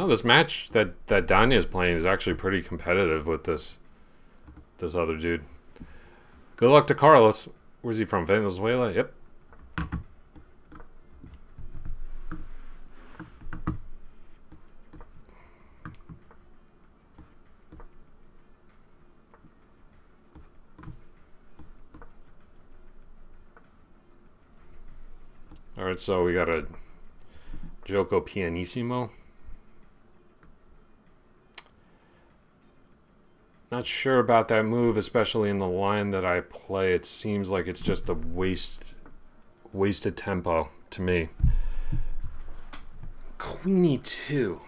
Oh, this match that Danya is playing is actually pretty competitive with this other dude. Good luck to Carlos. Where's he from? Venezuela? Yep. Alright, so we got a Joko Pianissimo. Not sure about that move, especially in the line that I play. It seems like it's just a wasted tempo to me. Queen E2.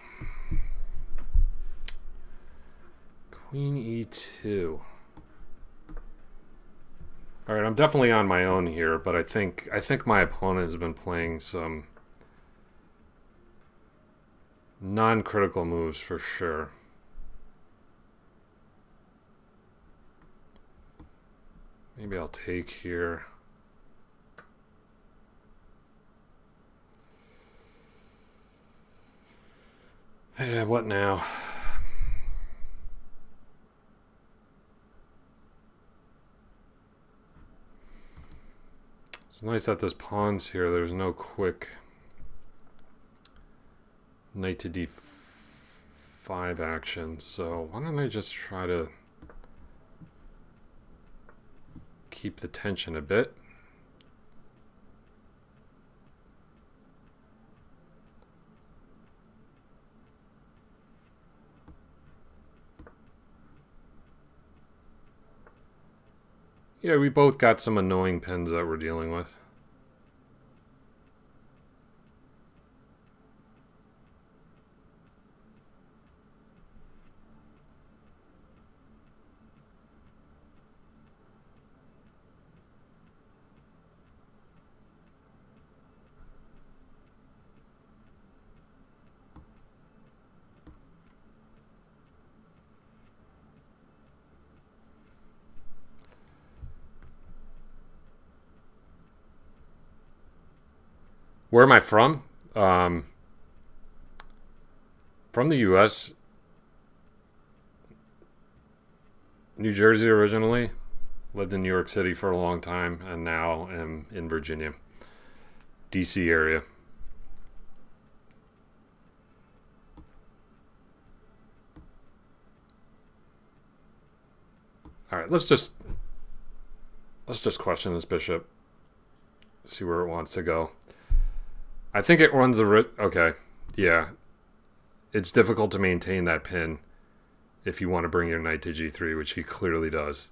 Queen E2. All right, I'm definitely on my own here, but I think my opponent has been playing some non-critical moves for sure. Maybe I'll take here. Hey, what now? It's nice that this pawn's here. There's no quick knight to d5 action. So why don't I just try to keep the tension a bit. Yeah, we both got some annoying pins that we're dealing with. Where am I from? From the U.S. New Jersey originally. Lived in New York City for a long time, and now am in Virginia. D.C. area. All right, let's just question this bishop. See where it wants to go. I think it runs the risk. Okay, yeah. It's difficult to maintain that pin if you want to bring your knight to g3, which he clearly does.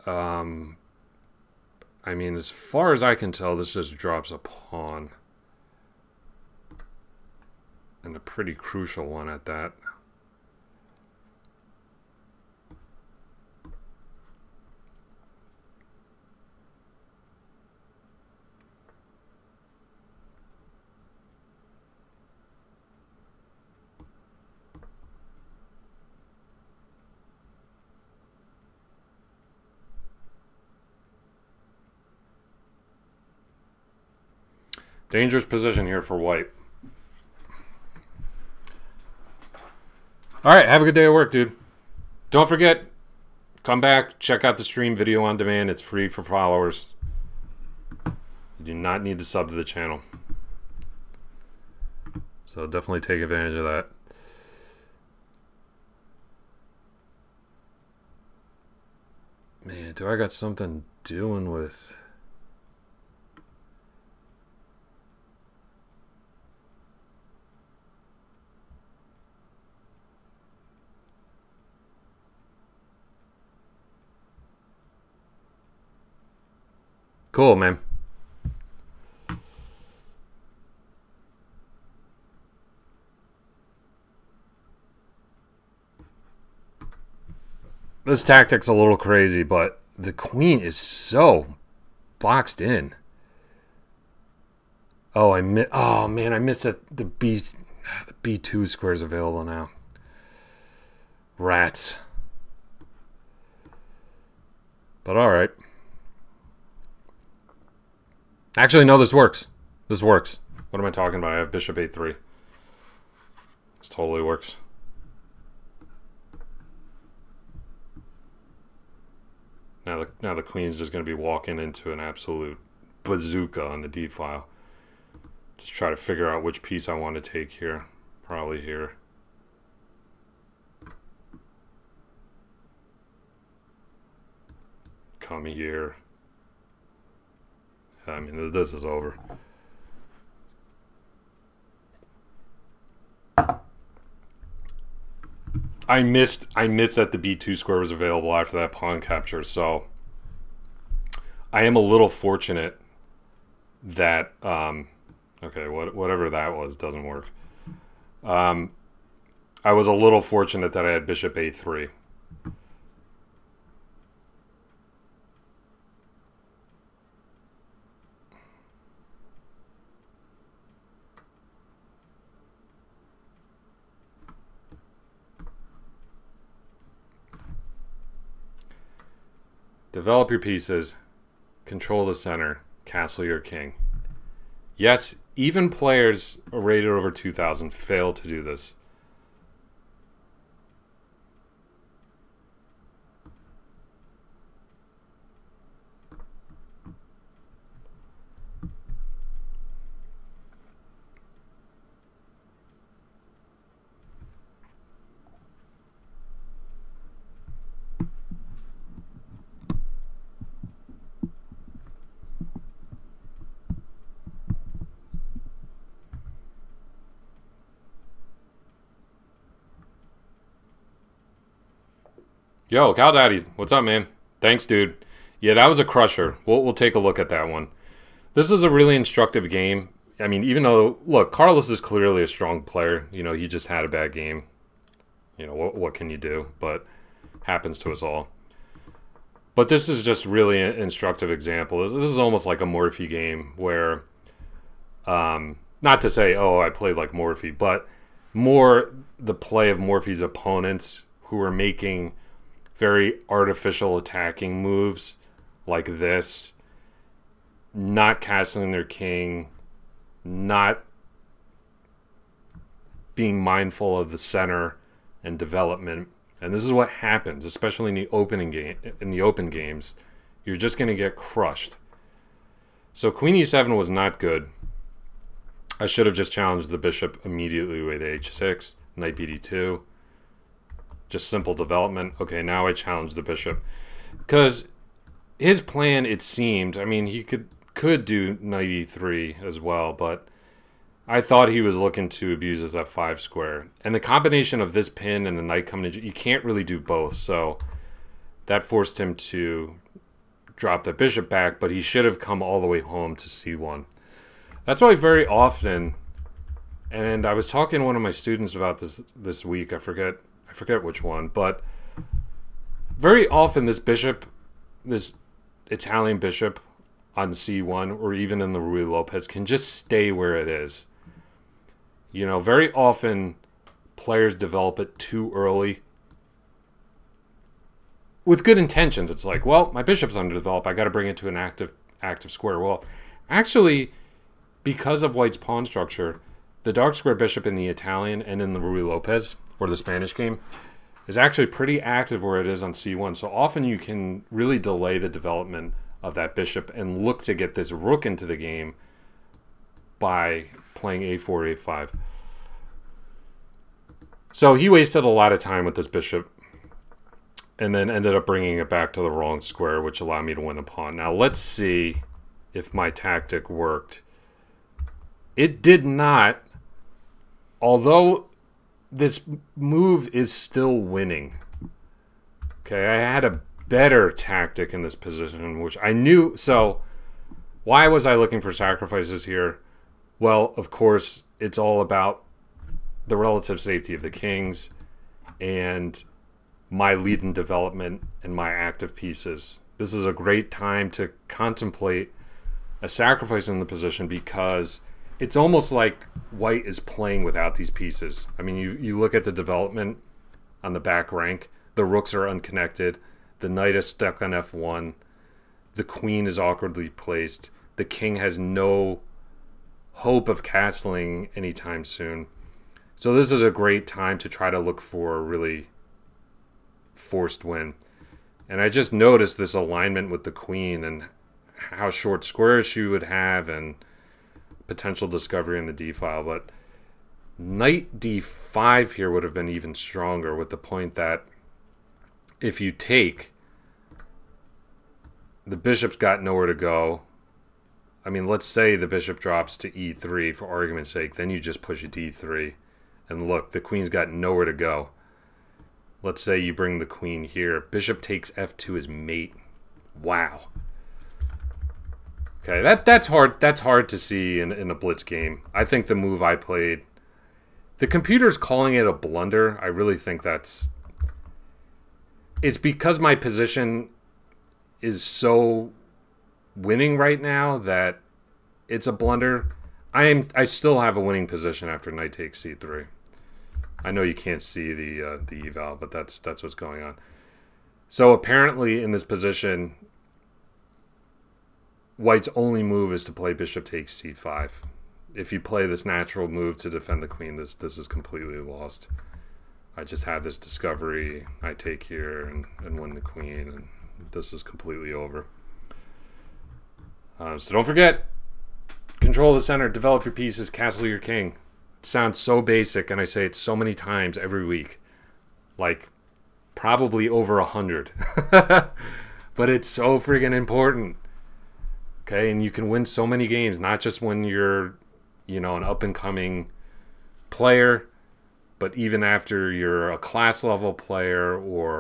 I mean, as far as I can tell, this just drops a pawn. And a pretty crucial one at that. Dangerous position here for white. All right, have a good day at work, dude. Don't forget, come back, check out the stream video on demand. It's free for followers. You do not need to sub to the channel. So definitely take advantage of that. Man, do I got something doing with... Cool, man. This tactic's a little crazy, but the queen is so boxed in. Oh, oh man, I missed it. The B2 square is available now. Rats. But all right. Actually, no, this works. This works. What am I talking about? I have bishop a3. This totally works. Now the queen's just going to be walking into an absolute bazooka on the d file. Just try to figure out which piece I want to take here. Probably here. Come here. I mean, this is over. I missed that the b2 square was available after that pawn capture, so I am a little fortunate that okay, whatever that was doesn't work. I was a little fortunate that I had bishop a3. Develop your pieces, control the center, castle your king. Yes, even players rated over 2,000 fail to do this. Yo, Cal Daddy, what's up, man? Thanks, dude. Yeah, that was a crusher. We'll take a look at that one. This is a really instructive game. I mean, even though, look, Carlos is clearly a strong player. You know, he just had a bad game. You know, what can you do? But happens to us all. But this is just really an instructive example. This is almost like a Morphy game where, not to say, oh, I played like Morphy, but more the play of Morphy's opponents who are making very artificial attacking moves like this, not castling their king, not being mindful of the center and development. And this is what happens, especially in the open games. You're just going to get crushed. So Queen e7 was not good. I should have just challenged the bishop immediately with h6, knight bd2. Just simple development. Okay, now I challenge the bishop. Because his plan, it seemed, I mean, he could do knight e3 as well, but I thought he was looking to abuse his f5 square. And the combination of this pin and the knight coming in, you can't really do both. So that forced him to drop the bishop back, but he should have come all the way home to c1. That's why very often, and I was talking to one of my students about this week, I forget which one, but very often this bishop, this Italian bishop on c1 or even in the Ruy Lopez can just stay where it is. You know, very often players develop it too early with good intentions. It's like, well, my bishop's underdeveloped, I got to bring it to an active square. Well, actually, because of white's pawn structure, the dark square bishop in the Italian and in the Ruy Lopez, or the Spanish game, is actually pretty active where it is on c1. So often you can really delay the development of that bishop and look to get this rook into the game by playing a4, a5. So he wasted a lot of time with this bishop and then ended up bringing it back to the wrong square, which allowed me to win a pawn. Now let's see if my tactic worked. It did not, although this move is still winning. Okay, I had a better tactic in this position, which I knew. So why was I looking for sacrifices here? Well, of course, it's all about the relative safety of the kings and my lead in development and my active pieces. This is a great time to contemplate a sacrifice in the position because it's almost like white is playing without these pieces. I mean, you look at the development on the back rank. The rooks are unconnected. The knight is stuck on f1. The queen is awkwardly placed. The king has no hope of castling anytime soon. So this is a great time to try to look for a really forced win. And I just noticed this alignment with the queen and how short squares she would have and potential discovery in the d-file. But knight d5 here would have been even stronger, with the point that if you take, the bishop's got nowhere to go. I mean, let's say the bishop drops to e3 for argument's sake, then you just push a d3. And look, the queen's got nowhere to go. Let's say you bring the queen here. Bishop takes f2 as mate. Wow. Okay, that's hard. That's hard to see in a blitz game. I think the move I played, the computer's calling it a blunder. I really think it's because my position is so winning right now that it's a blunder. I still have a winning position after knight takes c3. I know you can't see the eval, but that's what's going on. So apparently in this position, white's only move is to play bishop takes c5. If you play this natural move to defend the queen, this is completely lost. I just have this discovery. I take here and win the queen, and this is completely over. So don't forget, control the center, develop your pieces, castle your king. It sounds so basic, and I say it so many times every week. Like, probably over 100. But it's so friggin' important. Okay, and you can win so many games, not just when you're, you know, an up-and-coming player, but even after you're a class-level player or